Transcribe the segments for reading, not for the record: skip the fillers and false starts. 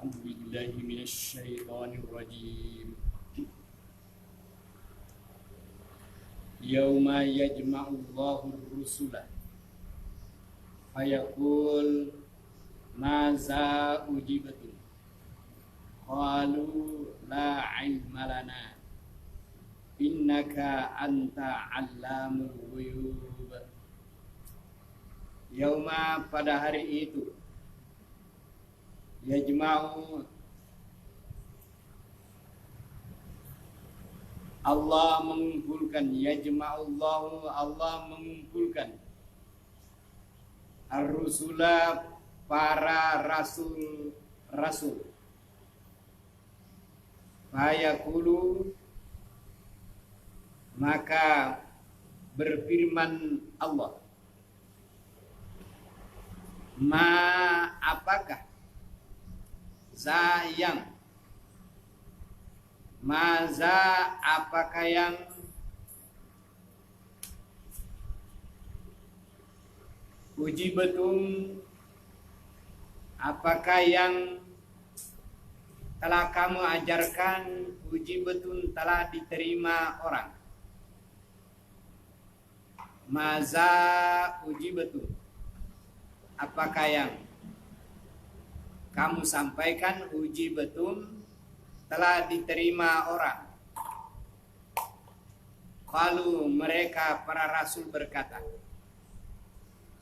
أعوذ بالله من الشيطان الرجيم يوم يجمع الله الرسل فيقول ماذا أجبتم قالوا لا علم لنا إنك أنت علام الغيوب. Yauma, pada hari itu, yajma'u, Allah mengumpulkan, yajma'ullahu, Allah mengumpulkan ar-rusula, para rasul. Fayaqulu, maka berfirman Allah, apakah apakah yang ujibatum, apakah yang telah kamu ajarkan, ujibatun, telah diterima orang. Maza ujibatun, apakah yang kamu sampaikan, ujibatun, telah diterima orang. Qalu, mereka para rasul berkata,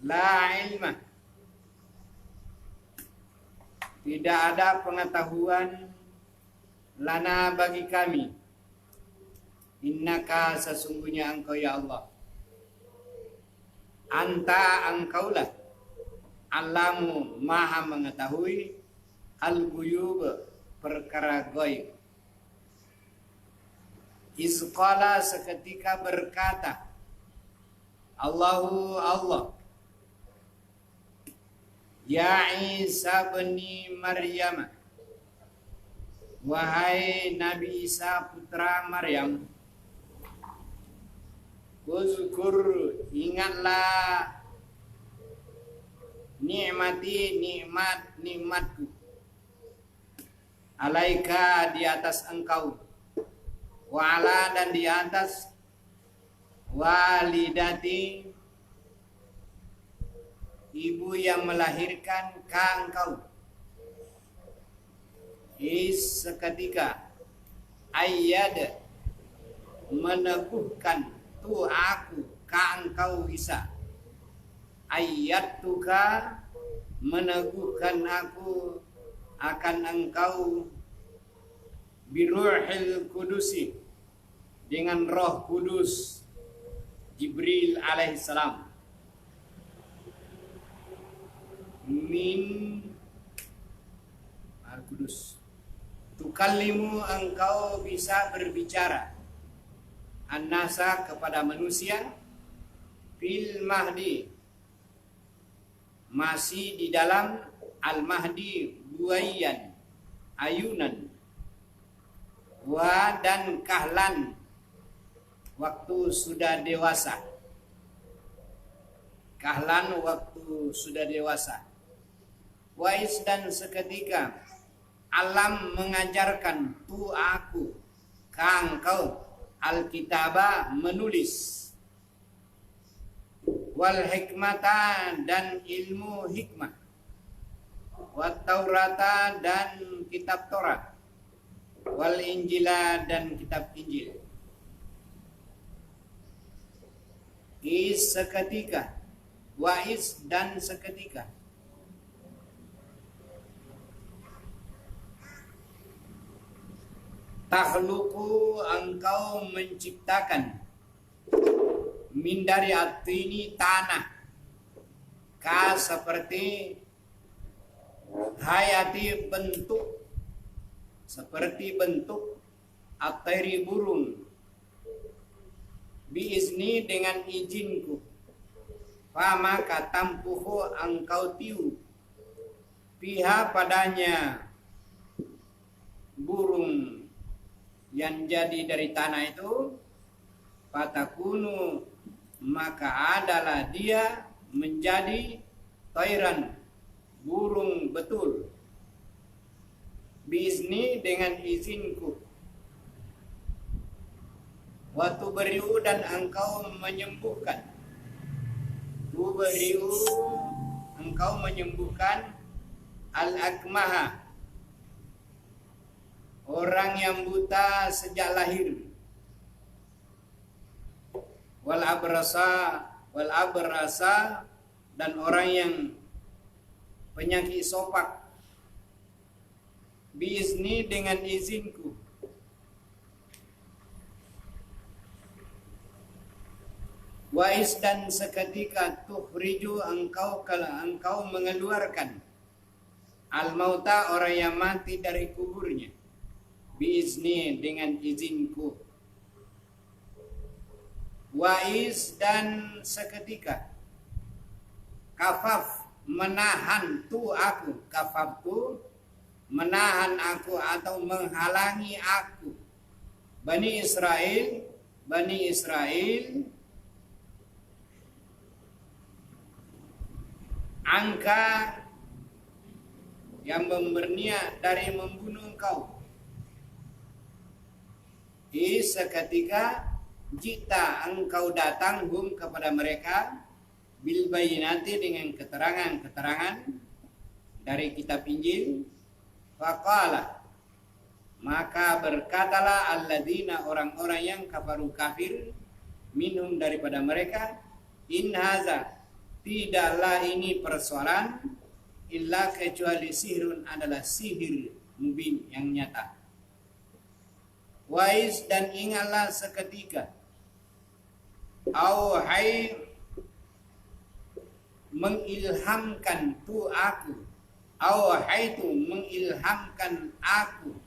la ilma, tidak ada pengetahuan, lana, bagi kami, innaka, sesungguhnya engkau ya Allah, anta, engkaulah, alamu, maha mengetahui, al-ghuyub, perkara gaib. Izqala, seketika berkata Allah, ya Isa bin Maryam, wahai Nabi Isa putra Maryam, uzkur, ingatlah, nikmatku, alaika, di atas engkau, wa'ala, dan di atas walidati, ibu yang melahirkan ka engkau. Seketika ayyad, meneguhkan, tu aku, ka engkau Isa, ayyatuka, meneguhkan aku akan engkau, biruhil kudusi, dengan roh kudus, Jibril alaihissalam, min al-kudus, tukallimu, engkau bisa berbicara, an-nasa, kepada manusia, fil mahdi, masih di dalam al-mahdi, buayan, ayunan, wa, dan kahlan, waktu sudah dewasa, kahlan, waktu sudah dewasa, wais, dan seketika alam, mengajarkan, tu aku, ka engkau, al-kitaba, menulis, wal hikmata, dan ilmu hikmah, wat taurata, dan kitab Taurat, wal injila, dan kitab Injil. Seketika, wais, dan seketika, takhluqu, engkau menciptakan, min, dari atini, tanah, ka, seperti hayati, bentuk, seperti bentuk, at-tayri, burung, biizni, dengan izinku, maka tampuhu, engkau tiup, piha, padanya, burung yang jadi dari tanah itu, fatakunu, maka adalah dia menjadi tairan, burung betul, biizni dengan izinku, wa tubri'u dan engkau menyembuhkan, tubri'u engkau menyembuhkan al-akmaha orang yang buta sejak lahir, wal abrasa dan orang yang penyakit sopak, biizni dengan izinku, wais dan seketika tukhriju engkau mengeluarkan al-mauta orang yang mati dari kuburnya, biizni dengan izinku, wais dan seketika kafaf menahan tu aku, kafaf tu menahan aku atau menghalangi aku, Bani Israel angka yang berniat dari membunuh engkau. Seketika jika engkau datang kepada mereka bil bayinati dengan keterangan-keterangan dari kitab Injil, faqala maka berkatalah alladzina orang-orang yang kafaru kafir minhum daripada mereka, in haza tidaklah ini persoalan illa kecuali sihirun adalah sihir mubin yang nyata. Wais dan ingatlah seketika auhai mengilhamkan tu aku, auhaitu mengilhamkan aku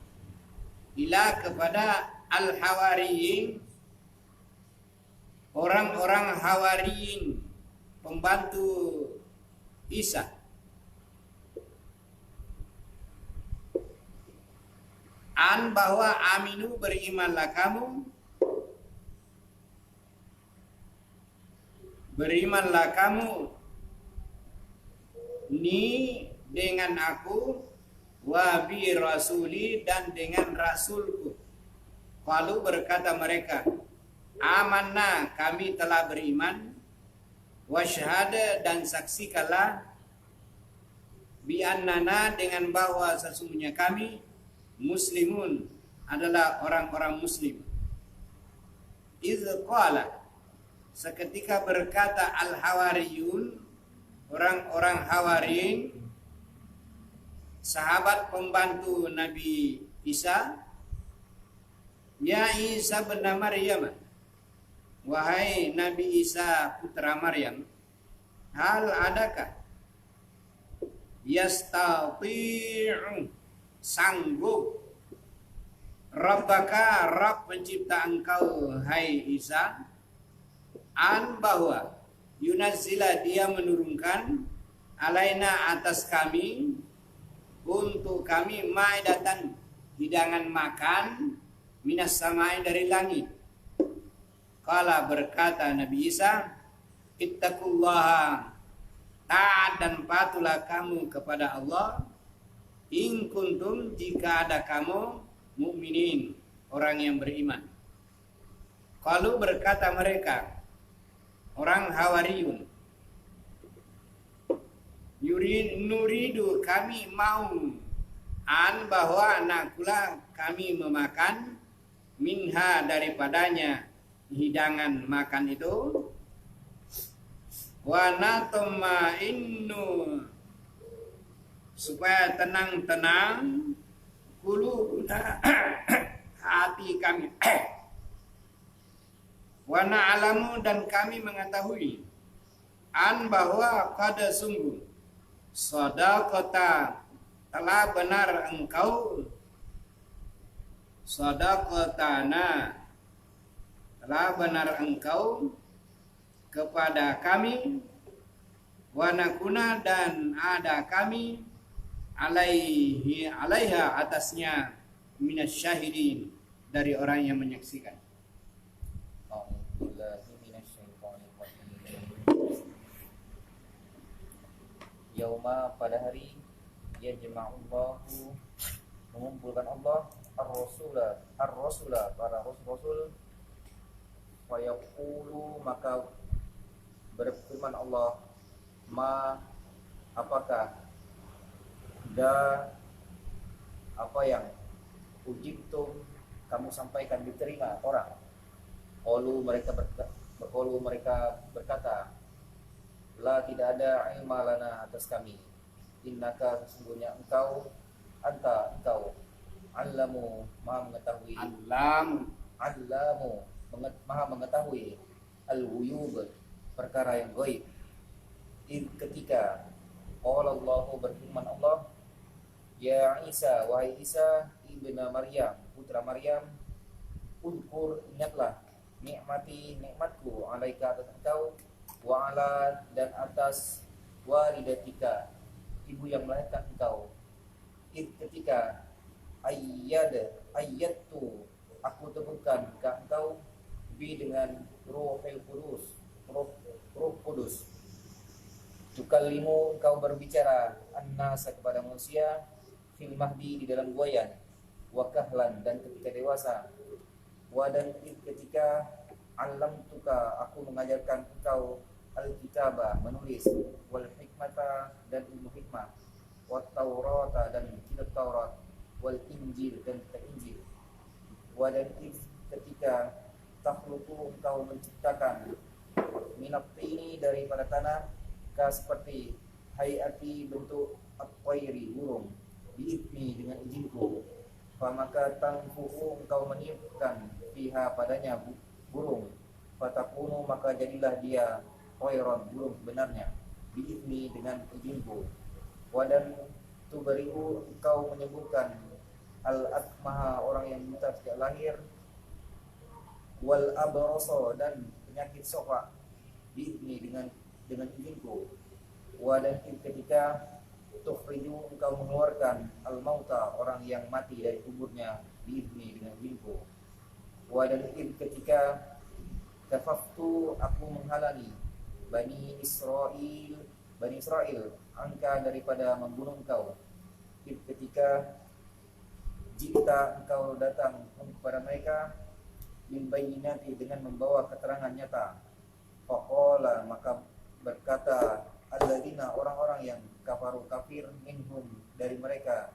ila kepada al-hawariyin orang-orang hawariyin pembantu Isa, an bahwa aminu berimanlah kamu ni dengan aku, wa bi rasuli dan dengan rasulku. Lalu berkata mereka, amanna kami telah beriman, wasyhada dan saksikanlah, bi annana dengan bahwa sesungguhnya kami muslimun adalah orang-orang muslim. Iz qala seketika berkata al-hawariyun orang-orang hawariyin sahabat pembantu Nabi Isa, ya Isa bin Maryam, wahai Nabi Isa putra Maryam, hal adakah yastati'u sanggup Rabbaka Rabb pencipta engkau hai Isa, an bahwa yunazzila dia menurunkan alaina atas kami, untuk kami maidatan hidangan makan, minas samai dari langit. Kala berkata Nabi Isa, ittaqullaha taat dan patuhlah kamu kepada Allah, in kuntum jika ada kamu mukminin orang yang beriman. Kalau berkata mereka orang Hawariyun, nuridu kami mau, an bahwa nakula kami memakan, minha daripadanya hidangan makan itu, wa natma'innu supaya tenang-tenang qulubuna hati kami, wa na'lamu dan kami mengetahui, an bahwa kada sungguh sadaqata telah benar engkau, sadaqatana telah benar engkau kepada kami, wa nakuna dan ada kami alaiha atasnya minasyahidin dari orang yang menyaksikan. Yauma pada hari yajma'ullahu mengumpulkan Allah ar-rasula para rasul-rasul, wa yaqulu maka berfirman Allah, ma apakah da apa yang ujibtum kamu sampaikan diterima orang. Qalu mereka berkata, la tidak ada ilma lana atas kami, innaka sesungguhnya engkau allamu maha mengetahui allamu maha mengetahui al-ghuyub perkara yang gaib. Ketika qala Allahu berfirman Allah, ya Isa wahai Isa ibnu Maryam putra Maryam, udkur ingatlah nikmatku alaika atas engkau, wa ala dan atas walidatika ibu yang melahirkan engkau. Ketika ayyatu aku teguhkan ke engkau bi dengan roh kudus tukallimu engkau berbicara an-nasa kepada manusia fil mahdi di dalam buayan, wa kahlan dan ketika dewasa, wa dan ketika alamtuka aku mengajarkan engkau al-kitaba menulis, wal hikmata dan ilmu hikmah, wat taurata dan kitab Taurat, wal injil dan kitab Injil, wa dan ketika takhluqu engkau menciptakan minat ini daripada tanah ka seperti hayati bentuk at-tayri burung biidni dengan izinku, maka tangfuhu engkau meniupkan fiha padanya burung, fatakunu maka jadilah dia tayran burung sebenarnya biidni dengan izinku, wadan tubariu engkau menyembuhkan al-akmaha orang yang buta sejak lahir, wal abrasa dan penyakit sofa biidni dengan izinku, wadan ketika tukhriju engkau mengeluarkan al-mauta orang yang mati dari kuburnya biidni dengan izinku, wadan ketika kafaftu aku menghalangi Bani Israel angka daripada membunuh engkau, ketika jika engkau datang kepada mereka bil bayyinati dengan membawa keterangan nyata, faqala maka berkata alladzina orang-orang yang kafaru kafir minhum dari mereka,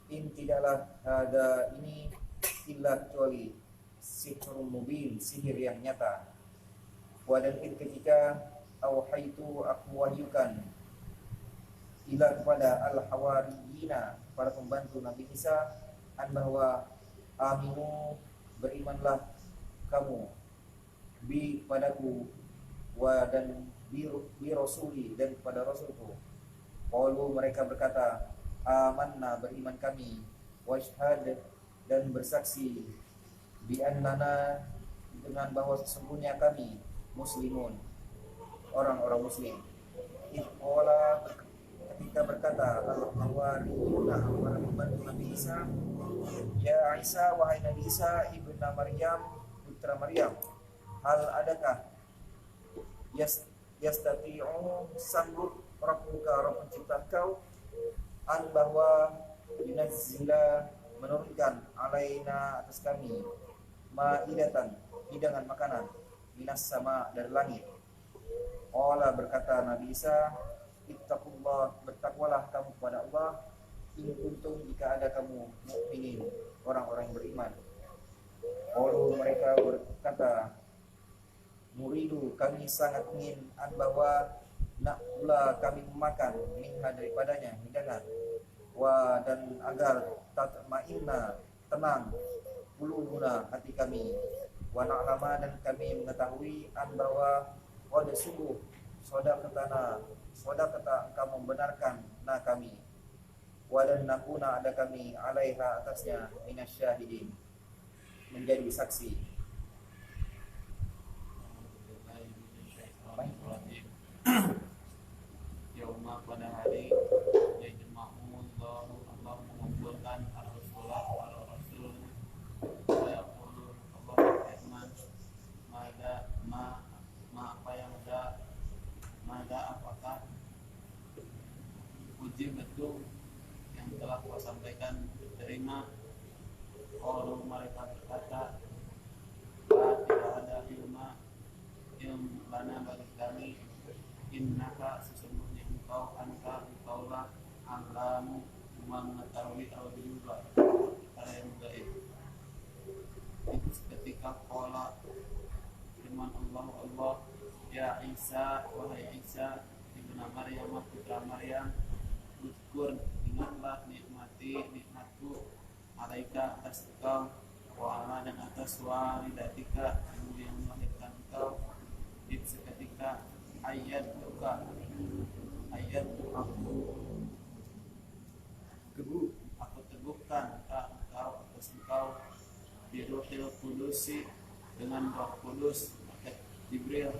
in tidaklah ada ini illa kecuali sihrun mubin sihir yang nyata, wadan ketika auhaitu aku wahyukan ila kepada al-hawariyina para pembantu Nabi Isa, an bahwa aminu berimanlah kamu bi padaku, wa dan bi rasuli dan kepada rasulku. Qalu mereka berkata, amanna beriman kami, washhad dan bersaksi bi annana dengan bahwa sesungguhnya kami muslimun orang-orang muslim. Qala ketika berkata al-hawariyuna para pembantu Nabi Isa, ya Isa wahai Nabi Isa ibnu Maryam putra Maryam, hal adakah yastati'u sanggup rabbuka rabb pencipta kau an bahwa yunazzila menurunkan alaina atas kami ma'idatan hidangan makanan minas sama dari langit. Qala berkata Nabi Isa, ittaqullah bertakwalah kamu kepada Allah, in kuntum jika ada kamu mukminin orang-orang yang beriman. Qalu mereka berkata, nuridu kami sangat ingin an bahwa nakula kami memakan minha daripadanya hidangan, wa dan agar tatma'inna tenang qulubuna hati kami, wa na'lama dan kami mengetahui an bahwa qad sungguh sadaqata engkau membenarkan na kami, wa dan nakuna ada kami alaiha atasnya minasyahidin menjadi saksi. Yauma pada hari yajma'ullahu Allah mengumpulkan ar-rasulah para rasul, wa yaqulu Allah berfirman, apa yang apakah uji betul yang telah kau sampaikan diterima. Kalau mereka berkata, tidak ada ilmu lana bagi kami. Innaka sesungguhnya engkaulah alamu mengetahui al-ghuyuba perkara yang gaib. Itu ketika qala firman Allah, ya Isa, wahai Isa ibnu Maryam putra Maryam, uzkur ingatlah nikmatku alaika atas engkau, wa ala dan atas walidatika yang melahirkan engkau. Itu seketika ayat aku teguhkan engkau atas engkau biruhil kudusi dengan roh kudus. Jibril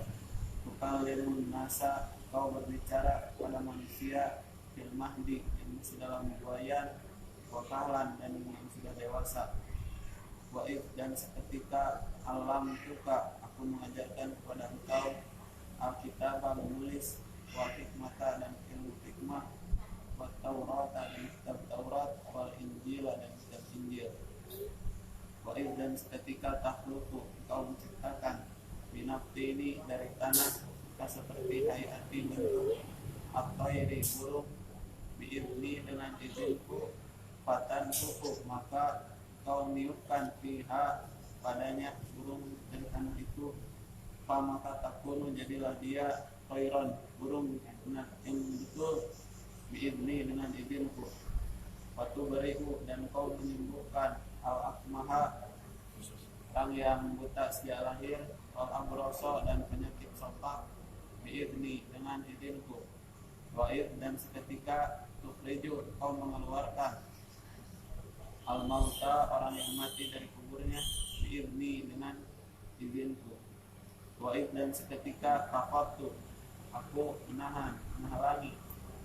tukalimun nasa, kau berbicara kepada manusia fil mahdi yang masih dalam buayan, wakahlan dan yang sudah dewasa. Wa'id dan seketika alam tuka aku mengajarkan kepada engkau Alkitab menulis, wal hikmata dan ilmu hikmah, wat taurata dan kitab Taurat, wal injil dan kitab Injil. Wa'id dan seketika takhluqu engkau menciptakan binafti ini dari tanah seperti hayati bentuk at-tayri burung, biidni dengan izinku, fatan kuku maka kau niupkan fiha padanya burung dari tanah itu, maka takunu jadilah dia khairan burung yang betul, biidni dengan izinku, waktu beriku dan kau menyembuhkan al-akmaha orang yang buta sejak lahir, wal amroso dan penyakit sopak, biidni dengan izinku, wa'id dan seketika tukhriju kau mengeluarkan al-mauta orang yang mati dari kuburnya, biidni dengan izinku, wa'id dan seketika kafatu aku menghalangi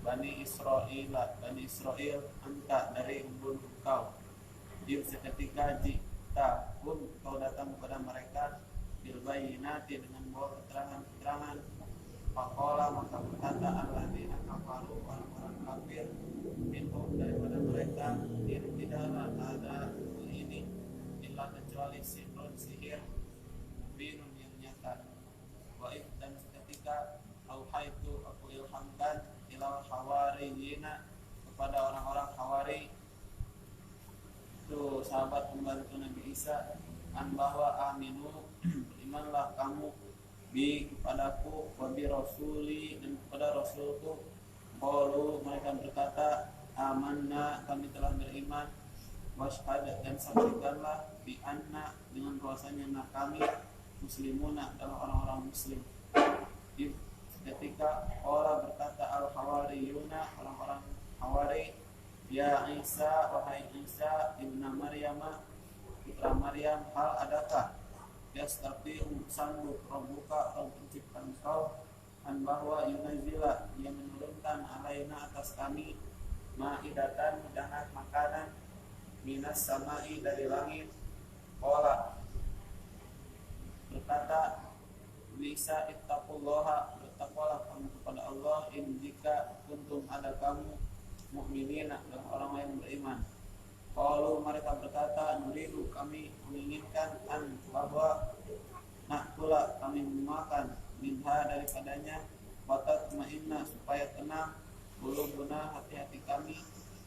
Bani Israel angka dari membunuh kau. Id seketika jika kau datang kepada mereka bil bayyinati dengan membawa keterangan-keterangan, faqala maka berkata alladzina kafaru orang-orang kafir minhum daripada mereka, tidaklah ada ini illa kecuali sihir binun yang nyata. Wa'id dan seketika auhaitu aku ilhamkan ilal hawariyina kepada orang-orang Hawari, itu sahabat pembantu Nabi Isa, an bahwa aminu berimanlah kamu bi kepadaku, wa bi rasuli dan kepada rasulku. Qalu mereka berkata, amanna kami telah beriman, washhad dan saksikanlah bi anna dengan bahwasanya kami muslimuna adalah orang-orang muslim. Ketika orang berkata al-hawariyuna orang-orang Hawari, ya Isa wahai Isa ibnu Maryam putra Maryam, hal adakah yastati'u sanggup rabbuka Rabb pencipta engkau an bahwa yunazila yang menurunkan alaina atas kami ma'idatan hidangan makanan minas samai dari langit. Qala berkata bisa ittaqullaha bertakwalah kamu kepada Allah, in jika kuntum ada kamu mukminina dan orang yang beriman. Kalau mereka berkata nuridu kami menginginkan an bahwa nakula kami memakan minha daripadanya, watat ma'inna supaya tenang qulubuna hati-hati kami,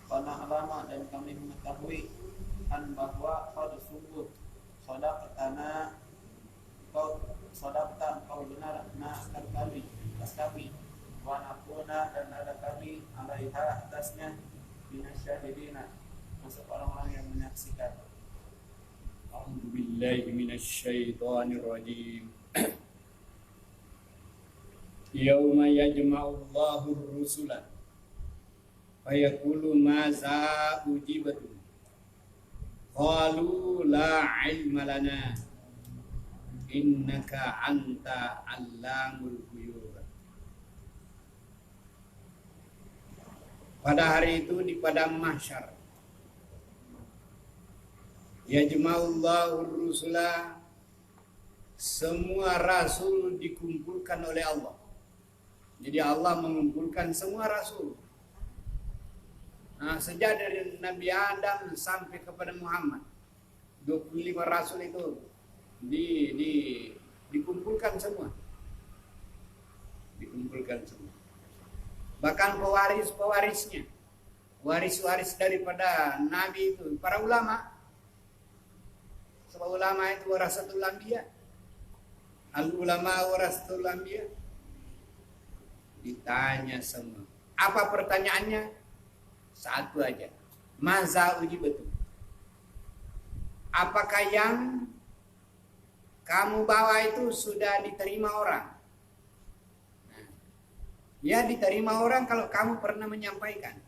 wana alama dan kami mengetahui an bahwa qad sungguh sadaqatana engkau benar akan kami atas kami, wa nakuna dan ada kami alaiha atasnya minasyahidina masuk orang-orang yang menyaksikan. A'udzu billahi minasyaitonir rajim. Yauma yajma'ullahu ar-rusula fayaqulu maza ujibatu qalu la ilma lana innaka anta allamul ghuyub. Pada hari itu di padang mahsyar, yajma'ullahu ar-rusula, semua rasul dikumpulkan oleh Allah. Jadi Allah mengumpulkan semua rasul. Nah, sejak dari Nabi Adam sampai kepada Muhammad, 25 rasul itu dikumpulkan semua. Dikumpulkan semua. Bahkan pewaris-pewarisnya, waris-waris daripada Nabi itu, para ulama. Sebab ulama itu warasatul anbiya. Al-ulama warasatul anbiya. Ditanya semua. Apa pertanyaannya? Satu aja. Maza uji betul. Apakah yang kamu bawa itu sudah diterima orang? Nah, ya diterima orang kalau kamu pernah menyampaikan.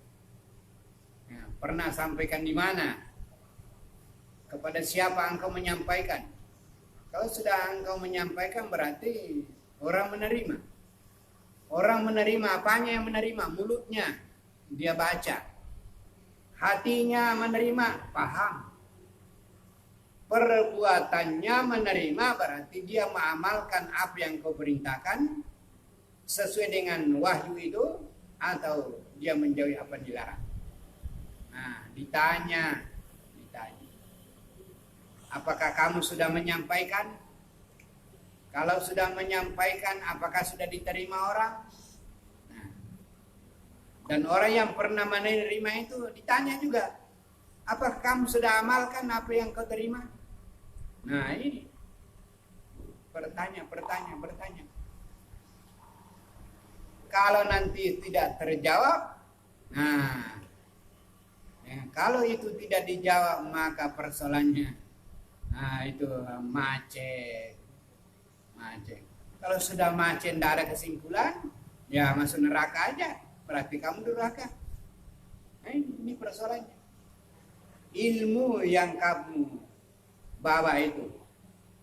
Nah, pernah sampaikan di mana? Kepada siapa engkau menyampaikan? Kalau sudah engkau menyampaikan berarti orang menerima. Orang menerima, apanya yang menerima? Mulutnya dia baca. Hatinya menerima, paham. Perbuatannya menerima berarti dia mengamalkan apa yang kau perintahkan sesuai dengan wahyu itu, atau dia menjauhi apa yang dilarang. Nah, ditanya. Apakah kamu sudah menyampaikan? Kalau sudah menyampaikan, apakah sudah diterima orang? Nah, dan orang yang pernah menerima itu ditanya juga, apakah kamu sudah amalkan apa yang kau terima? Nah, ini bertanya. Kalau nanti tidak terjawab, nah, ya, kalau itu tidak dijawab maka persoalannya, nah itu macet. Kalau sudah macet tidak ada kesimpulan, ya masuk neraka aja. Berarti kamu neraka. Nah, ini persoalannya. Ilmu yang kamu bawa itu,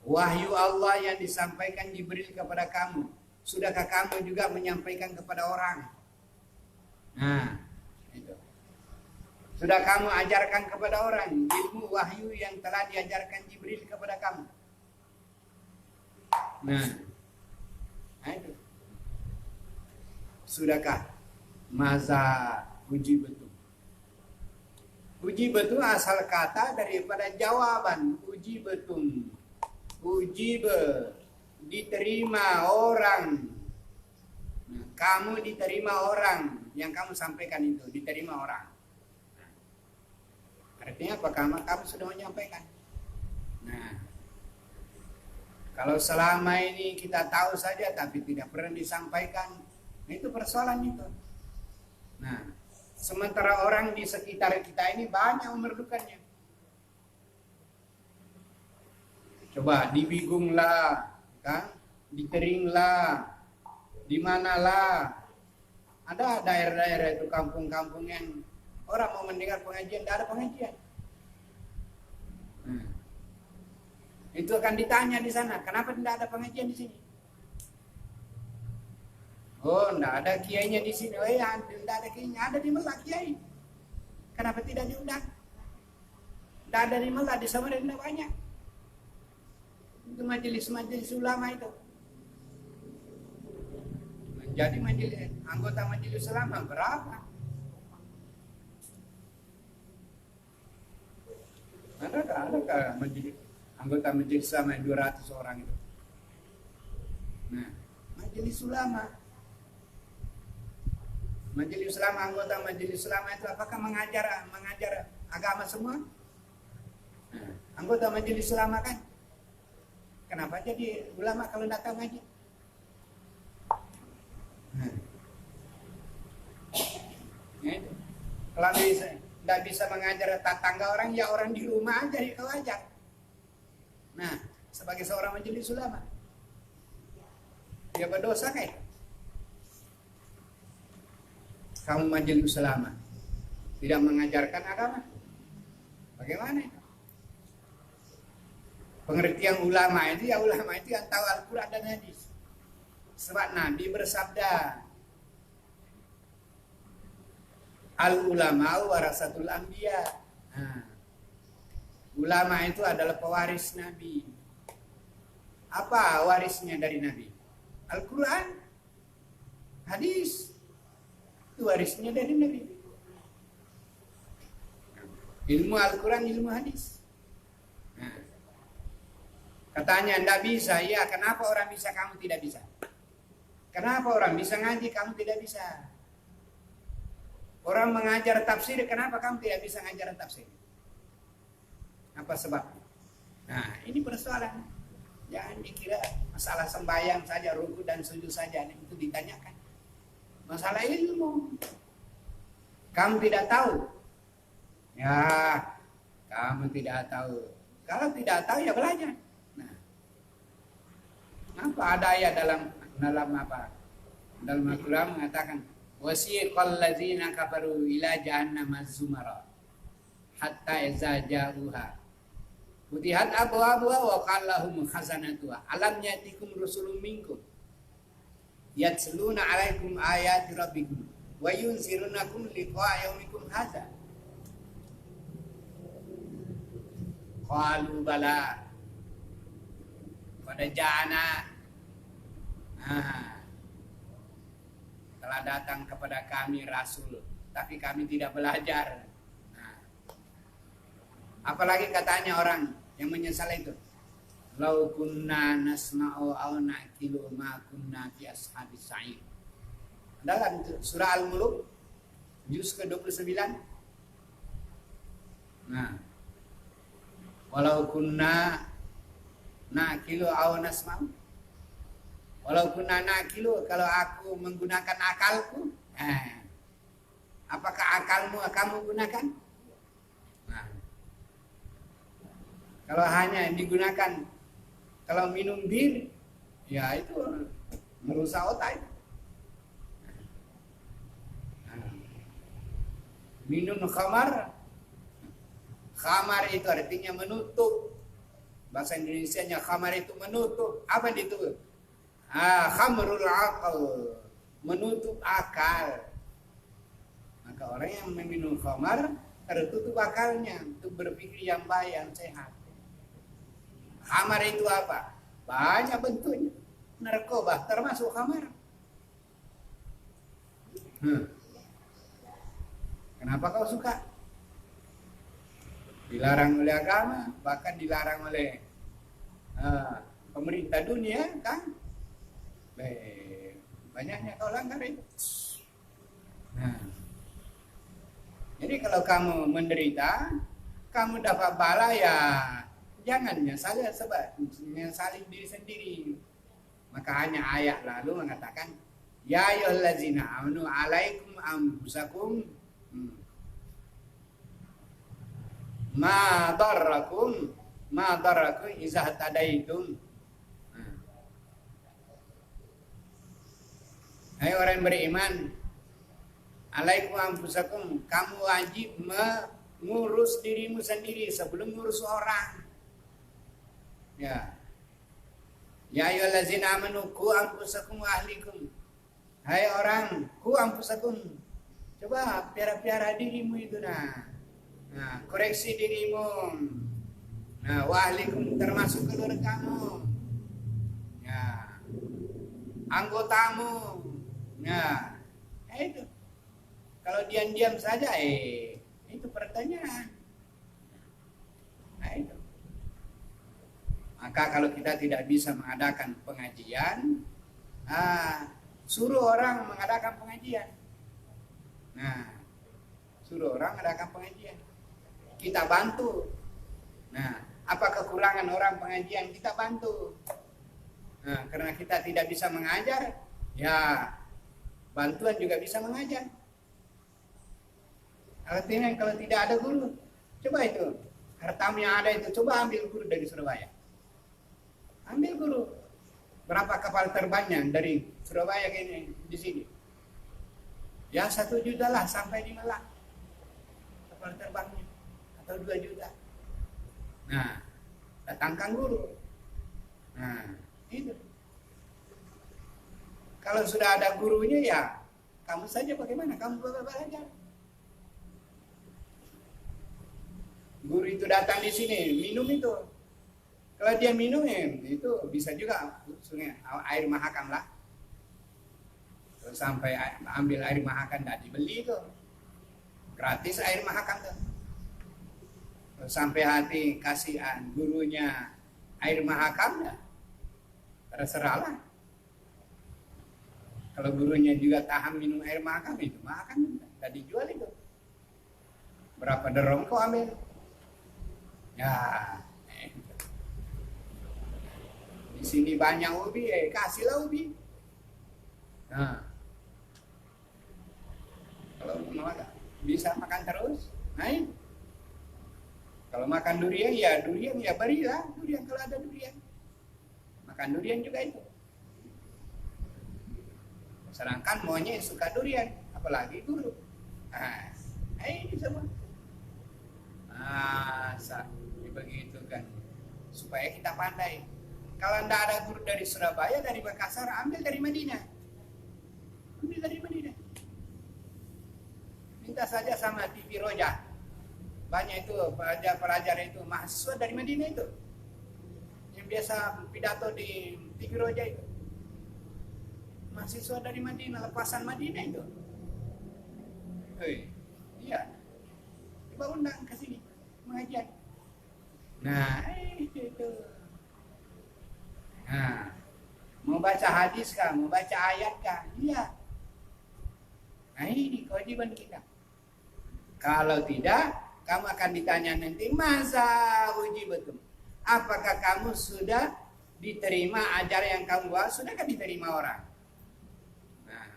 wahyu Allah yang disampaikan Jibril kepada kamu, sudahkah kamu juga menyampaikan kepada orang? Nah, itu. Sudah kamu ajarkan kepada orang ilmu wahyu yang telah diajarkan Jibril kepada kamu? Nah itu. Sudahkah? Maza uji betul. Uji betul asal kata daripada jawaban uji betul. Diterima orang. Nah, kamu diterima orang yang kamu sampaikan itu diterima orang. Artinya apakah kamu sudah menyampaikan? Nah, kalau selama ini kita tahu saja tapi tidak pernah disampaikan, itu persoalan itu. Nah, sementara orang di sekitar kita ini banyak memerlukannya. Coba di Bigung lah, kan? Di Tering lah, di manalah. Ada daerah-daerah itu kampung-kampung yang orang mau mendengar pengajian, tidak ada pengajian. Itu akan ditanya di sana, kenapa tidak ada pengajian di sini? Oh, tidak ada kiainya di sini. Oh ya, tidak ada kiainya, ada di Melak kiai. Kenapa tidak diundang? Tidak ada di Melak, di Samarinda banyak. Itu majelis ulama itu. Jadi anggota majelis ulama berapa? Ada anggota majelis ulama 200 orang itu. Nah, majelis ulama, anggota majelis ulama itu apakah mengajar agama semua? Nah, anggota majelis ulama kan? Kenapa jadi ulama kalau tidak tahu ngaji? Nah, kalau tidak bisa mengajar tetangga orang, ya orang di rumah aja kau ajar. Nah, sebagai seorang majelis ulama, dia berdosa kayak kamu majelis ulama tidak mengajarkan agama. Bagaimana itu? Pengertian ulama itu yang tahu Al-Quran dan hadis. Sebab Nabi bersabda, Al-ulama warasatul anbiya. Nah, ulama itu adalah pewaris Nabi. Apa warisnya dari Nabi? Al-Quran, hadis. Itu warisnya dari Nabi. Ilmu Al-Quran, ilmu hadis. Nah, katanya ndak bisa. Ya, kenapa orang bisa kamu tidak bisa? Kenapa orang bisa ngaji kamu tidak bisa? Orang mengajar tafsir, kenapa kamu tidak bisa ngajar tafsir? Apa sebabnya? Nah, ini persoalan. Jangan dikira masalah sembahyang saja, ruku dan sujud saja itu ditanyakan. Masalah ilmu. Kamu tidak tahu. Ya, kamu tidak tahu. Kalau tidak tahu ya belajar. Nah, apa ada ayat dalam apa? Dalam Al-Quran mengatakan, wasiqal ladzina kafaru ila jahannam az-zumara hatta iza ja'uha futihat abwabuha wa qala lahum khazanatuha alam yatikum rusulun minkum yatluna 'alaikum ayati rabbikum wa yunzirunakum liqa'a yaumikum hadza qalu bala pada jana telah datang kepada kami rasul tapi kami tidak belajar. Nah, apalagi katanya orang yang menyesal itu, lau kunna nasma'u aw naqilu ma kunna fi ashabis sa'ir. Dalam surah Al-Mulk juz ke-29. Nah, walau kunna naqilu aw nasma'u, walau kunna naqilu, kalau aku menggunakan akalku, apakah akalmu kamu gunakan? Nah, kalau hanya digunakan kalau minum bir, ya itu merusak otak. Nah, minum khamar, khamar itu artinya menutup. Bahasa Indonesianya khamar itu menutup. Apa itu? Khamrul aqal, menutup akal. Maka orang yang meminum khamar tertutup akalnya untuk berpikir yang baik, yang sehat. Khamar itu apa? Banyak bentuknya. Narkoba termasuk khamar. Kenapa kau suka? Dilarang oleh agama, bahkan dilarang oleh pemerintah dunia, kan? Banyaknya kau langgar itu. Nah, jadi kalau kamu menderita, kamu dapat bala, ya jangan menyesali diri sendiri. Maka hanya ayat lalu mengatakan, ya ayyuhallazina amanu alaikum anfusakum ma darrakum iza tadaitum. Hai orang yang beriman, alaikum anfusakum, kamu wajib mengurus dirimu sendiri sebelum ngurus orang. Ya. Ya ayyuhallazina amanu qu anfusakum wa ahlikum. Hai orang, qu anfusakum. Coba piara-piara dirimu itu nah. Nah, koreksi dirimu. Nah, wa ahlikum termasuk keluargamu. Ya. Anggotamu. Nah, itu. Kalau diam-diam saja, itu pertanyaan. Nah, itu. Maka kalau kita tidak bisa mengadakan pengajian, suruh orang mengadakan pengajian. Nah, suruh orang mengadakan pengajian. Kita bantu. Nah, apa kekurangan orang pengajian, kita bantu. Nah, karena kita tidak bisa mengajar, ya bantuan juga bisa mengajar. Artinya kalau tidak ada guru, coba itu hartamu yang ada itu, coba ambil guru dari Surabaya. Ambil guru. Berapa kapal terbangnya dari Surabaya ke ini di sini? Ya 1 juta lah sampai di Malang. Kapal terbangnya atau 2 juta. Nah, datangkan guru. Nah, itu. Kalau sudah ada gurunya, ya kamu saja bagaimana? Kamu belajar. Guru itu datang di sini, minum itu. Kalau dia minum, itu bisa juga sungai air Mahakam lah. Terus sampai ambil air Mahakam, tidak dibeli itu. Gratis air Mahakam tuh. Sampai hati kasihan gurunya air mahakam ya terserahlah. Kalau gurunya juga tahan minum air mahakam itu makan nggak dijual itu. Berapa derong kau ambil? Ya, di sini banyak ubi, kasihlah ubi. Nah, kalau mau bisa makan terus, naik. Kalau makan durian ya berilah durian kalau ada durian. Makan durian juga itu. Sedangkan maunya suka durian, apalagi guru. Nah, ini semua. Begitu kan. Supaya kita pandai. Kalau tidak ada guru dari Surabaya, dari Makassar, ambil dari Madinah. Ambil dari Madinah. Minta saja sama TV Roja. Banyak itu pelajar itu mahasiswa dari Madinah itu. Yang biasa pidato di TV Roja itu. Mahasiswa dari Madinah, lepasan Madinah itu. Iya. Coba undang ke sini mengajar. Nah, itu. Nah, mau baca hadis kah? Mau baca ayat kah? Iya. Nah, ini kewajiban kita. Kalau tidak, kamu akan ditanya nanti, masa uji betul? Apakah kamu sudah diterima ajaran yang kamu buat? Sudahkah diterima orang? Nah,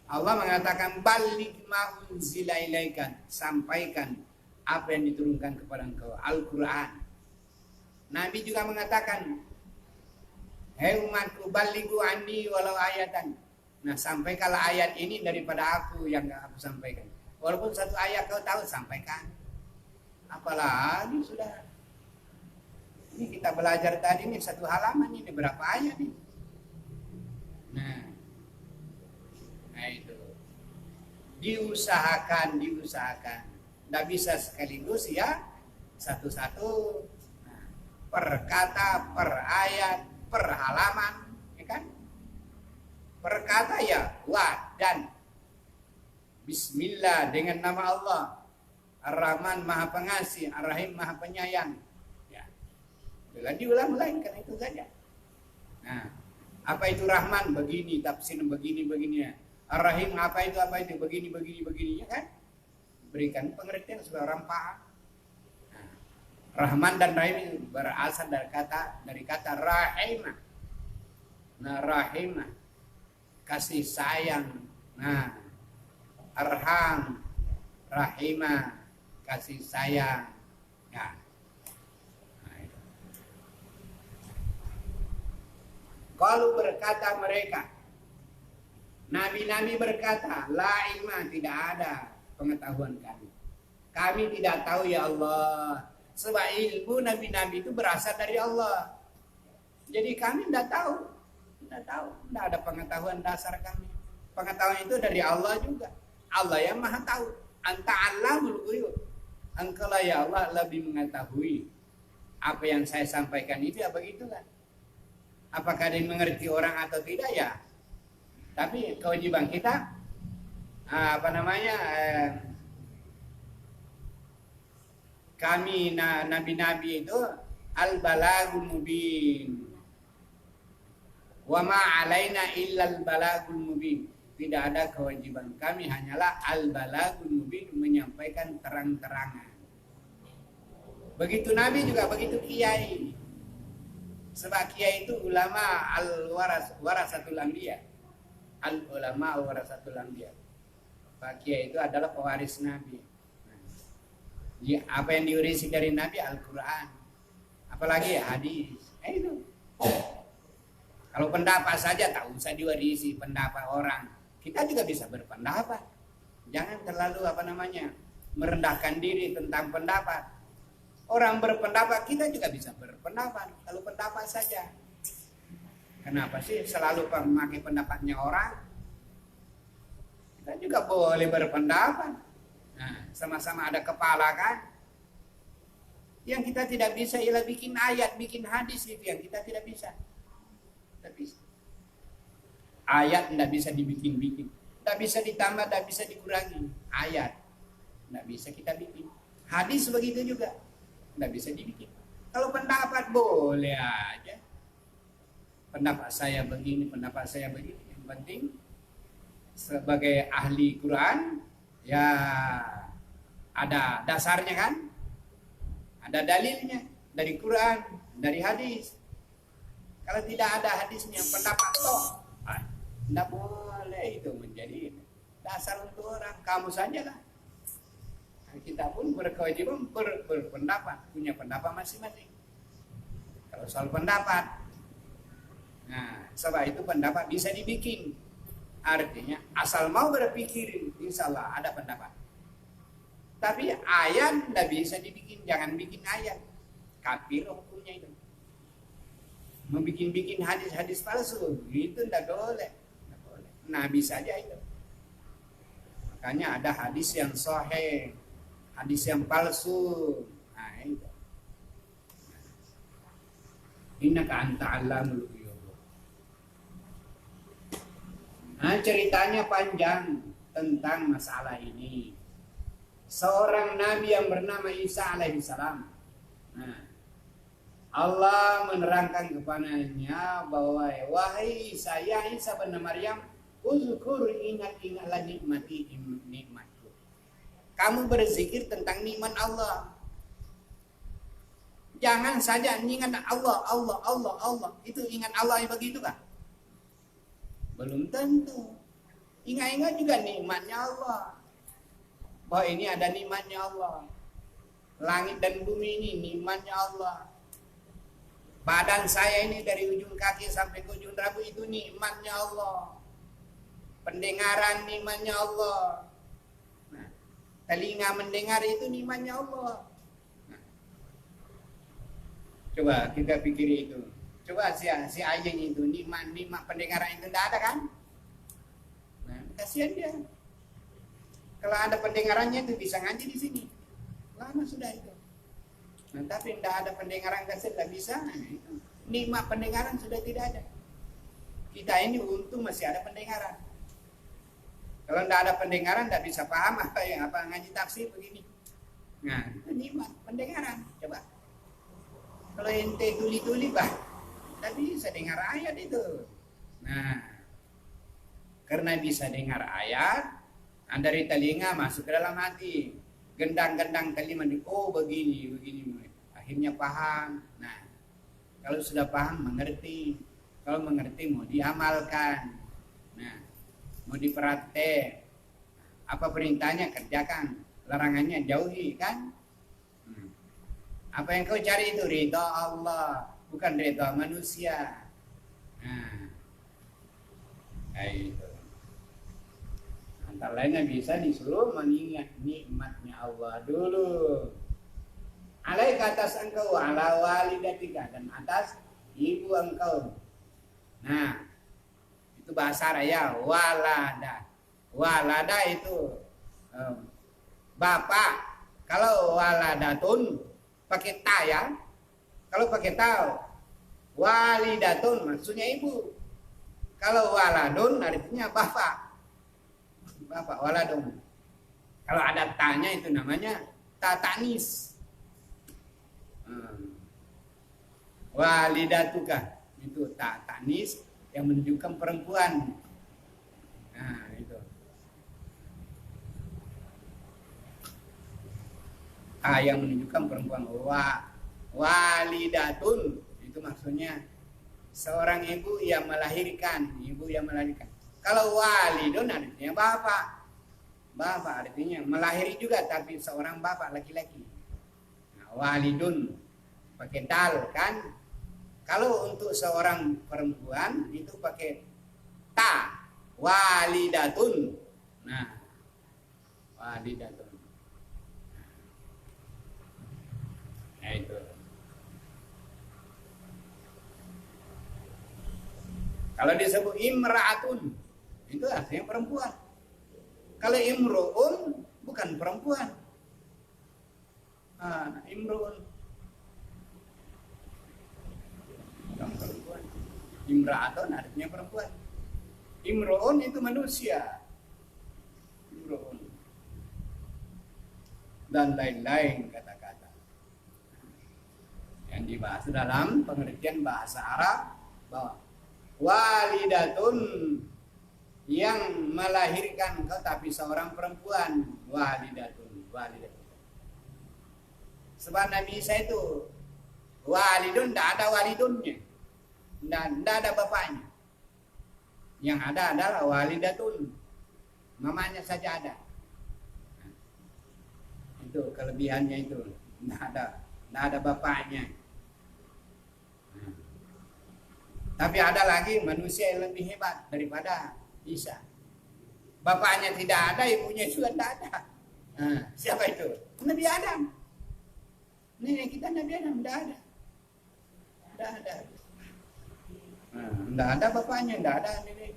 Allah mengatakan, balik ma'unzila ilaikan. Sampaikan apa yang diturunkan kepada engkau. Al-Quran. Nabi juga mengatakan, hei umatku, baligu anni walau ayatan. Nah, sampaikanlah ayat ini daripada aku yang aku sampaikan. Walaupun satu ayat kau tahu, sampaikan. Apalagi sudah. Ini kita belajar tadi nih satu halaman ini berapa ayat nih. Nah itu. Diusahakan. Nggak bisa sekaligus ya, satu-satu. Nah, per kata, per ayat, per halaman, ya kan? Per kata ya, dan Bismillah dengan nama Allah, Ar-Rahman Maha Pengasih, Ar-Rahim Maha Penyayang. Ya. Diulang-ulang karena itu saja. Nah, apa itu Rahman? Begini, tafsir begini ya. Ar-Rahim apa itu begini ya kan? Berikan pengertian supaya orang paham. Nah, Rahman dan Rahim itu berasal dari kata rahimah. Nah, rahimah kasih sayang. Nah, arham, rahimah, kasih sayang. Ya. Kalau berkata mereka, nabi-nabi berkata, la ilma, tidak ada pengetahuan kami. Kami tidak tahu ya Allah. Sebab ilmu nabi-nabi itu berasal dari Allah. Jadi kami tidak tahu. Tidak ada pengetahuan dasar kami. Pengetahuan itu dari Allah juga. Allah yang maha tahu. Anta Allahul ghuyub. Engkau lah ya Allah lebih mengetahui apa yang saya sampaikan itu ya begitu kan. Apakah dia mengerti orang atau tidak ya. Tapi kewajiban kita kami nabi-nabi itu al-balagul mubin. Wa ma alaina illal balagul mubin. Tidak ada kewajiban kami, hanyalah al-balagul mubin, menyampaikan terang-terangan. Begitu nabi juga begitu kiai. Sebab kiai itu ulama warasatul anbiya. Al-ulama warasatul anbiya. Pak kiai itu adalah pewaris nabi. Ya, apa yang diurisi dari nabi Al-Quran. Apalagi hadis. Itu. Kalau pendapat saja tak usah diwarisi pendapat orang. Kita juga bisa berpendapat. Jangan terlalu merendahkan diri tentang pendapat. Orang berpendapat, kita juga bisa berpendapat. Kalau pendapat saja. Kenapa sih selalu memakai pendapatnya orang? Kita juga boleh berpendapat. Nah, sama-sama ada kepala kan? Yang kita tidak bisa ialah bikin ayat, bikin hadis itu yang kita tidak bisa. Tidak bisa. Ayat tidak bisa dibikin-bikin. Tidak bisa ditambah, tidak bisa dikurangi. Ayat tidak bisa kita bikin. Hadis begitu juga, nggak bisa dibikin. Kalau pendapat boleh aja. Pendapat saya begini, pendapat saya begini. Yang penting sebagai ahli Quran ya ada dasarnya kan, ada dalilnya dari Quran, dari hadis. Kalau tidak ada hadisnya pendapat toh, tidak boleh itu menjadi dasar untuk orang. Kamu saja lah. Kita pun berkewajiban berpendapat, punya pendapat masing-masing. Kalau soal pendapat, nah, sebab itu pendapat bisa dibikin. Artinya asal mau berpikir, insya Allah ada pendapat. Tapi ayat tidak bisa dibikin, jangan bikin ayat. Kafir hukumnya itu. Membikin-bikin hadis-hadis palsu, itu tidak boleh. Nabi saja itu. Makanya ada hadis yang sahih, hadis yang palsu. Nah, itu. Innaka anta allamul ghuyub. Nah, ceritanya panjang tentang masalah ini. Seorang nabi yang bernama Isa alaihissalam. Nah, Allah menerangkan kepadanya bahwa wahai Isa, ya Isa bin Maryam, uzkur, ingat-ingatlah nikmatku. Kamu berzikir tentang nikmat Allah. Jangan saja ingat Allah. Itu ingat Allah yang begitu kah? Belum tentu. Ingat-ingat juga nikmatnya Allah. Bahwa ini ada nikmatnya Allah. Langit dan bumi ini nikmatnya Allah. Badan saya ini dari ujung kaki sampai ke ujung rambut itu nikmatnya Allah. Pendengaran nikmatnya Allah. Nah, telinga mendengar itu nikmatnya Allah. Nah, coba kita pikir itu. Coba si ayeng itu nikmat pendengaran itu tidak ada kan? Nah, kasihan dia. Kalau ada pendengarannya itu bisa ngaji di sini. Lama sudah itu. Nah, tapi tidak ada pendengaran kaset tidak bisa. Nikmat pendengaran sudah tidak ada. Kita ini untung masih ada pendengaran. Kalau tidak ada pendengaran tidak bisa paham apa ngaji tafsir begini. Nah, itu nikmat pendengaran. Coba. Kalau ente tuli-tuli tidak bisa dengar ayat itu. Nah, karena bisa dengar ayat, dari telinga masuk ke dalam hati. Gendang-gendang kalimat, oh begini. Akhirnya paham. Nah, kalau sudah paham, mengerti. Kalau mengerti, mau diamalkan. Nah, mau dipraktek. Apa perintahnya, kerjakan. Larangannya, jauhi, kan? Apa yang kau cari itu? Ridha Allah. Bukan ridha manusia. Nah, itu. Antara lainnya bisa disuruh mengingat nikmatnya Allah dulu. Alaika atas engkau, ala walidatika, dan atas ibu engkau. Nah, itu bahasa Arab ya, walada. Walada itu bapak. Kalau waladatun pakai ta ya. Kalau pakai ta, walidatun maksudnya ibu. Kalau waladun artinya bapak. Bapak waladun. Kalau ada tanya itu namanya tatanis. Walidatuka itu tatanis yang menunjukkan perempuan. Nah, itu. Yang menunjukkan perempuan. Walidatun itu maksudnya seorang ibu yang melahirkan. Kalau walidun artinya bapak. Bapak artinya melahiri juga, tapi seorang bapak laki-laki. Nah, walidun pakai dal kan. Kalau untuk seorang perempuan itu pakai ta, walidatun. Nah, walidatun. Nah, itu. Kalau disebut imra'atun, itu artinya perempuan. Kalau imru'un bukan perempuan. Imru'un bukan perempuan. Imra'atun artinya perempuan. Imru'un itu manusia. Imru'un. dan lain-lain kata-kata yang dibahas dalam pengertian bahasa Arab bahwa walidatun yang melahirkan engkau tapi seorang perempuan, walidatun. Sebab Nabi Isa itu walidun, tidak ada walidunnya, tidak ada bapaknya. Yang ada adalah walidatun, mamanya saja ada. Itu kelebihannya itu, tidak ada bapaknya. Tapi ada lagi manusia yang lebih hebat daripada Isa. Bapaknya tidak ada, ibunya juga tidak ada. Siapa itu? Nabi Adam. Nenek kita Nabi Adam tidak ada. Tidak ada bapaknya, tidak ada nenek.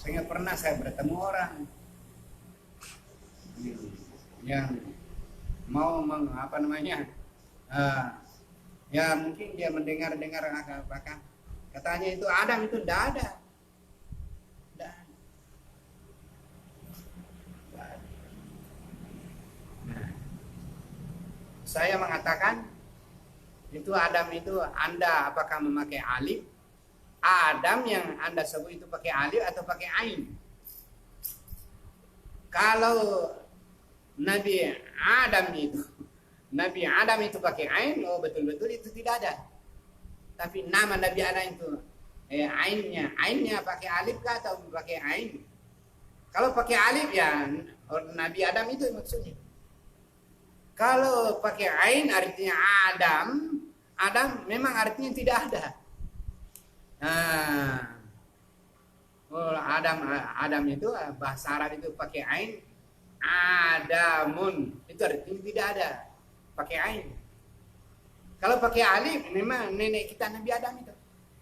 Saya pernah bertemu orang yang mau ya mungkin dia mendengar apa katanya itu Adam itu tidak ada. Nah, saya mengatakan itu Adam itu Anda apakah memakai alif? Adam yang Anda sebut itu pakai alif atau pakai ain? Kalau Nabi Adam itu pakai ain, oh betul-betul itu tidak ada. Tapi nama Nabi Adam itu ainnya pakai alif kah atau pakai ain? Kalau pakai alif ya Nabi Adam itu maksudnya. Kalau pakai ain artinya Adam memang artinya tidak ada. Adam itu bahasa Arab itu pakai ain, Adamun itu artinya tidak ada, pakai ain. Kalau pakai alif memang nenek kita Nabi Adam itu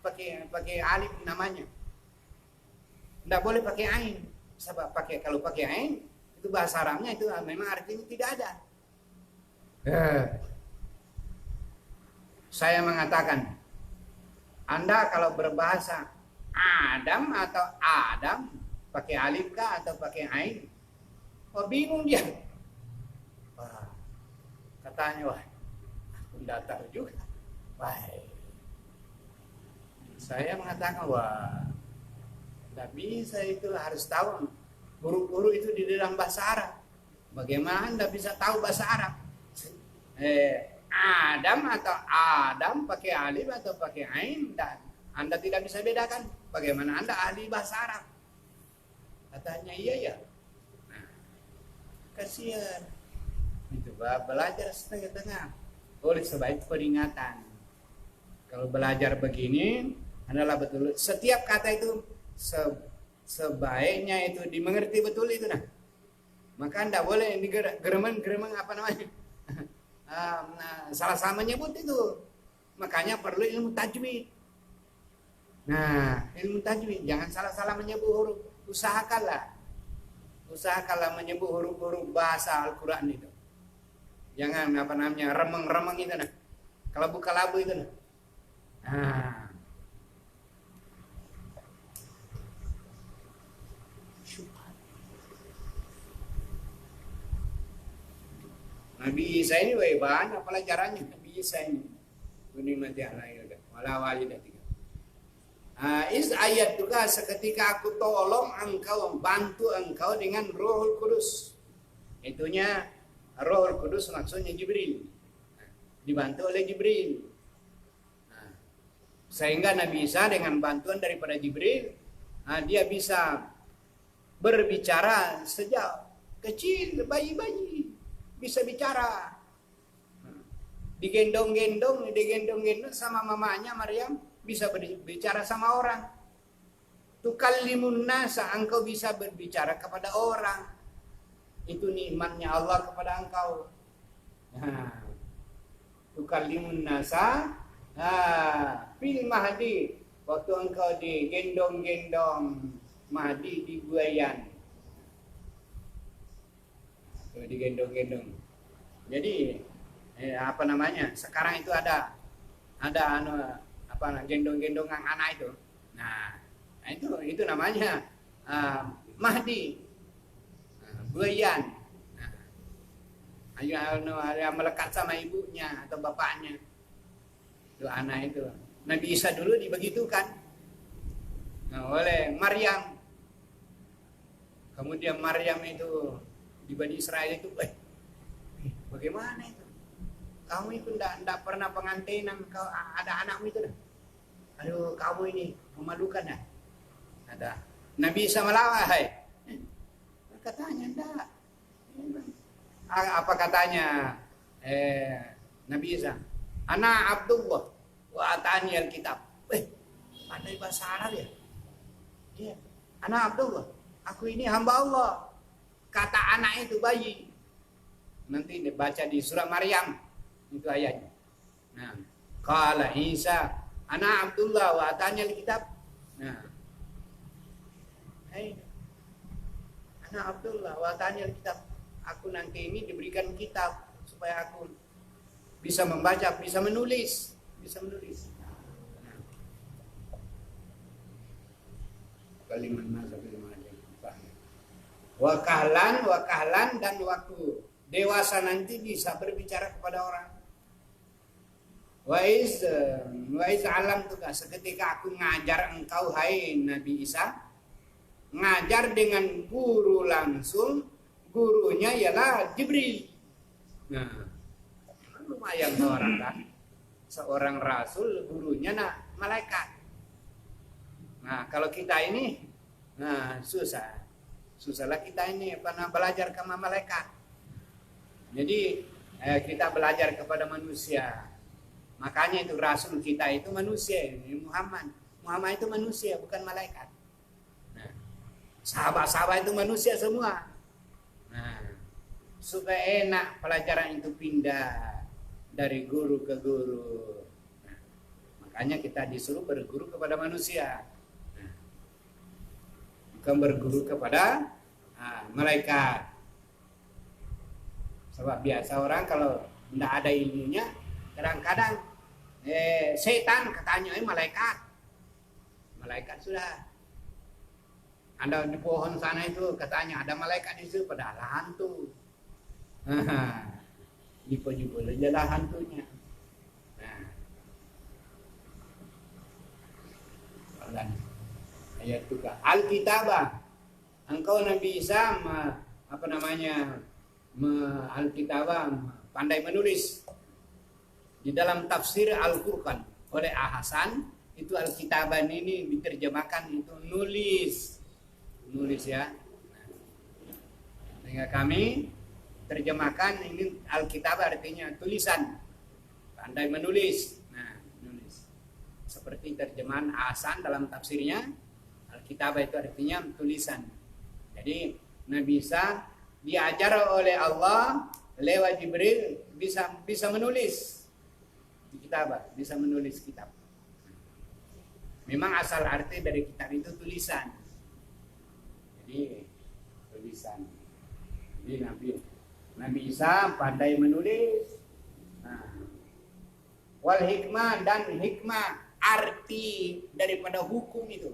pakai alif namanya. Tidak boleh pakai ain. Sebab kalau pakai ain itu bahasa Arabnya itu memang artinya tidak ada. Saya mengatakan, Anda kalau berbahasa Adam atau Adam pakai alif kah atau pakai ain? Oh bingung dia. Katanya aku datar juga. Saya mengatakan tidak bisa, itu harus tahu huruf-huruf itu di dalam bahasa Arab. Bagaimana Anda bisa tahu bahasa Arab? Adam atau Adam pakai alif atau pakai ain, dan Anda tidak bisa bedakan. Bagaimana Anda ahli bahasa Arab? Katanya iya ya. Nah, kasihan. Itu belajar setengah-tengah. Oleh sebab itu peringatan. Kalau belajar begini adalah betul. Setiap kata itu sebaiknya itu dimengerti betul itu nah. Maka Anda boleh geremeng apa namanya? Salah sama menyebut itu. Makanya perlu ilmu tajwid. Nah, ilmu tajwid jangan salah-salah menyebut huruf. Usahakanlah menyebut huruf-huruf bahasa Al-Qur'an itu. Jangan remeng-remeng itu nah. Kalabu-kalabu itu nah. Nabi Isa ini banyak pelajarannya. Nabi Isa ini menikmati anak wala walidatika. Ayat juga seketika aku tolong engkau, bantu engkau dengan Rohul Kudus. Itunya Rohul Kudus maksudnya Jibril. Dibantu oleh Jibril. Sehingga Nabi Isa dengan bantuan daripada Jibril, dia bisa berbicara sejak kecil, bayi-bayi. Bisa bicara. Digendong-gendong sama mamanya Maryam, bisa berbicara sama orang. Tukallimun nasa, engkau bisa berbicara kepada orang. Itu nikmatnya Allah kepada engkau. Tukallimun nasa fil mahdi, waktu engkau digendong-gendong Mahdi di buayan. Digendong-gendong. Jadi sekarang itu ada gendong-gendong anak itu. Nah, itu namanya Mahdi. Buayan. Yang melekat sama ibunya atau bapaknya. Itu anak itu. Nabi Isa dulu dibegitukan. Nah, oleh Maryam. Kemudian Maryam itu di Bani Israel itu, bagaimana itu? Kamu itu enggak pernah pengantinan, kau ada anakmu itu dah. Aduh, kamu ini memalukan dah. Ada. Nabi Isa melawan, katanya enggak. Apa katanya Nabi Isa? Ana Abdullah wa atani alkitab. Pandai bahasa Arab ya? Iya. Ana Abdullah. Aku ini hamba Allah. Kata anak itu bayi. Nanti dibaca di surah Maryam itu ayatnya. Nah, qala Isa ana Abdullah wa atani alkitab. Nah. Ana Abdullah wa atani alkitab. Aku nanti ini diberikan kitab supaya aku bisa membaca, bisa menulis. Kalimat masa wakahlan dan waktu dewasa nanti bisa berbicara kepada orang. Waiz alam tuka seketika aku ngajar engkau hai Nabi Isa, ngajar dengan guru langsung. Gurunya ialah Jibril. Nah, lumayan orang kan. Seorang rasul gurunya malaikat. Nah, kalau kita ini susahlah kita ini pernah belajar sama malaikat. Jadi kita belajar kepada manusia. Makanya itu rasul kita itu manusia, ini Muhammad itu manusia bukan malaikat. Nah, sahabat-sahabat itu manusia semua. Nah, supaya enak pelajaran itu pindah dari guru ke guru. Nah, makanya kita disuruh berguru kepada manusia. Nah, bukan berguru kepada malaikat. Sebab biasa orang kalau tidak ada ilmunya, kadang-kadang setan katanya malaikat. Malaikat sudah. Anda di pohon sana itu katanya ada malaikat di situ, padahal hantu. Jipul aja lah hantunya. Nah, ayat itu kan Alkitabah. Engkau Nabi Isa Alkitabah pandai menulis. Di dalam tafsir Al-Qur'an oleh Hasan itu Alkitabah ini diterjemahkan itu nulis ya. Sehingga kami terjemahkan ini Alkitab artinya tulisan, pandai menulis. Nah, nulis. Seperti terjemahan Hasan dalam tafsirnya, Alkitab itu artinya tulisan. Jadi Nabi Isa diajar oleh Allah lewat Jibril bisa menulis di kitab, bisa menulis kitab. Memang asal arti dari kitab itu tulisan. Jadi tulisan. Jadi Nabi Isa pandai menulis. Nah, wal hikmah dan hikmah arti daripada hukum itu.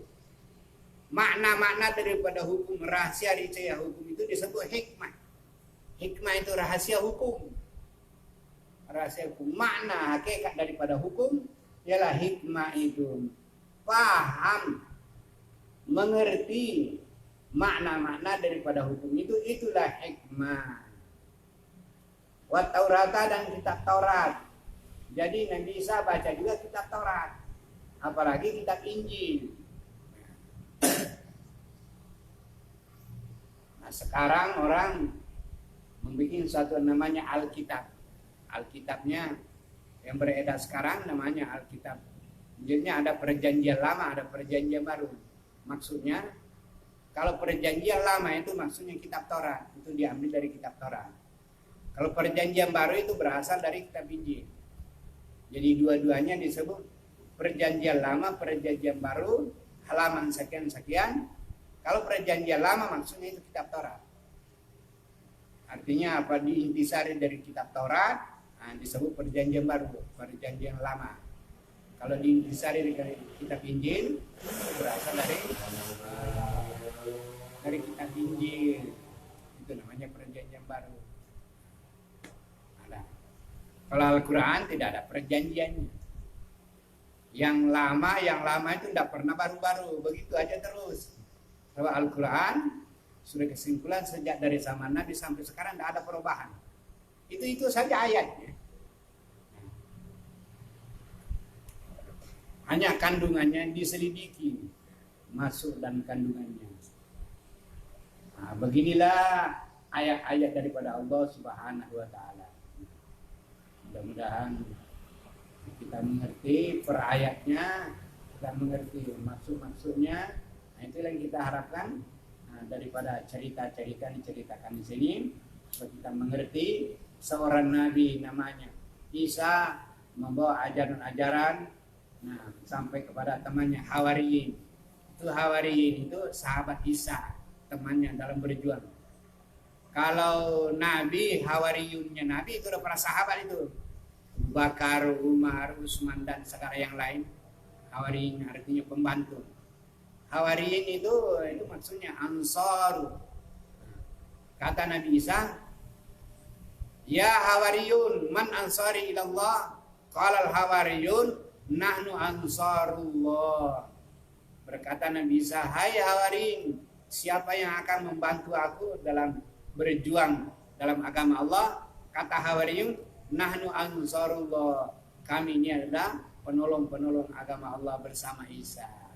Makna-makna daripada hukum, rahasia hukum itu disebut hikmah. Hikmah itu rahasia hukum. Rahasia hukum. Makna hakikat daripada hukum ialah hikmah itu paham, mengerti makna-makna daripada hukum itu, itulah hikmah. Wa Taurata dan kitab Taurat. Jadi Nabi Isa baca juga kitab Taurat, apalagi kitab Injil. Nah, sekarang orang membuat satu namanya Alkitab. Alkitabnya yang beredar sekarang namanya Alkitab. Injilnya ada perjanjian lama, ada perjanjian baru. Maksudnya kalau perjanjian lama itu maksudnya kitab Taurat, itu diambil dari kitab Taurat. Kalau perjanjian baru itu berasal dari kitab Injil. Jadi dua-duanya disebut perjanjian lama, perjanjian baru, halaman sekian-sekian. Kalau perjanjian lama maksudnya itu kitab Taurat. Artinya apa? Diintisari dari kitab Taurat, disebut perjanjian baru, perjanjian lama. Kalau diintisari dari kitab Injil, berasal dari kitab Injil. Itu namanya perjanjian baru. Kalau Al-Quran tidak ada perjanjiannya. Yang lama itu tidak pernah baru-baru, begitu aja terus. Kalau Al-Quran sudah kesimpulan sejak dari zaman Nabi sampai sekarang tidak ada perubahan. Itu saja ayatnya. Hanya kandungannya diselidiki, masuk dan kandungannya. Nah, beginilah ayat-ayat daripada Allah Subhanahu wa taala. Mudah-mudahan kita mengerti per ayatnya, kita mengerti maksud-maksudnya. Nah, itu yang kita harapkan daripada cerita-cerita diceritakan di sini, supaya kita mengerti seorang nabi namanya Isa membawa ajaran-ajaran sampai kepada temannya Hawariyin. Itu Hawariyin itu sahabat Isa, temannya dalam berjuang. Kalau Nabi, Hawariyunnya Nabi itu udah para sahabat itu. Abu Bakar, Umar, Utsman dan segala yang lain. Hawariyin artinya pembantu. Hawariyin itu maksudnya Ansar. Kata Nabi Isa, "Ya Hawariyun, man ansari ilallah?" Qala al-Hawariyun, "Nahnu ansarullah." Berkata Nabi Isa, "Hai Hawariyin, siapa yang akan membantu aku dalam berjuang dalam agama Allah?" Kata Hawariyun, "Nahnu ansarullah." Kami ini adalah penolong-penolong agama Allah bersama Isa.